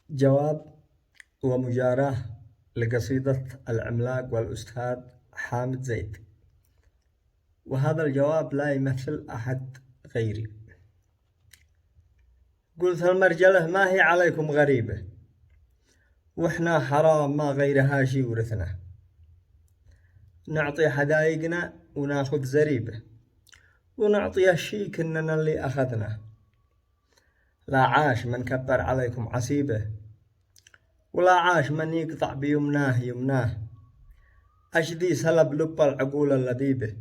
جواب ومجاراة لقصيدة العملاق والأستاذ حامد زيد. وهذا الجواب لا يمثل أحد غيري. قلت المرجلة ما هي عليكم غريبة، وإحنا حرام ما غيرها شي ورثنا، نعطي حدايقنا وناخذ زريبة، ونعطي الشي كننا اللي أخذنا. لا عاش من كبر عليكم عصيبة، ولا عاش من يقطع بيمناه يمناه. أشذي سلب لب العقول اللبيبة،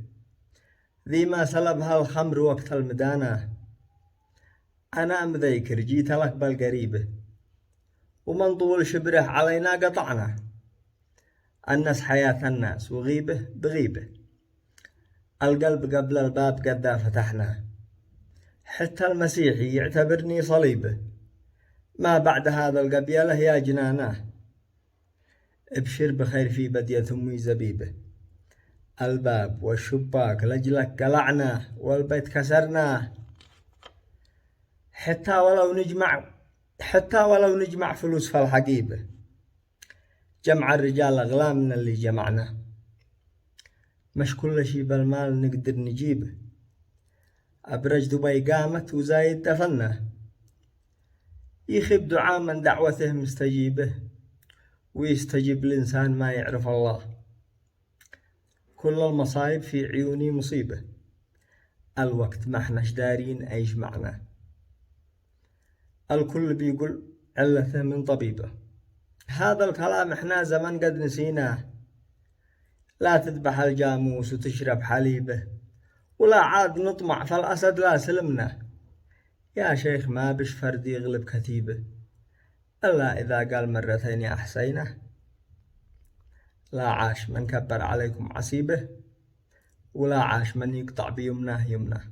ذي ما سلبها الخمر وقت المدانة. أنا مذيكر جيت لك بالقريبة، ومن طول شبره علينا قطعنا. الناس حياة الناس وغيبة بغيبة، القلب قبل الباب قد فتحنا. حتى المسيحي يعتبرني صليبه، ما بعد هذا القبيلة يا جنانه. ابشر بخير في بدية أمي زبيبه، الباب والشباك لجلك قلعناه والبيت كسرناه. حتى ولو نجمع فلوس في الحقيبة، جمع الرجال أغلى من اللي جمعنا. مش كل شي بالمال نقدر نجيبه، أبرج دبي قامت وزايد دفنه. يخيب دعاء من دعوته مستجيبه، ويستجيب الإنسان ما يعرف الله. كل المصايب في عيوني مصيبة، الوقت ما احناش دارين ايش معناه. الكل بيقول علته من طبيبه، هذا الكلام احنا زمن قد نسيناه. لا تذبح الجاموس وتشرب حليبه، ولا عاد نطمع فالأسد لا سلمنا. يا شيخ ما بش فرد يغلب كتيبه، إلا إذا قال مرتين يا حسينه. لا عاش من كبر عليكم عصيبه، ولا عاش من يقطع بيمناه يمناه.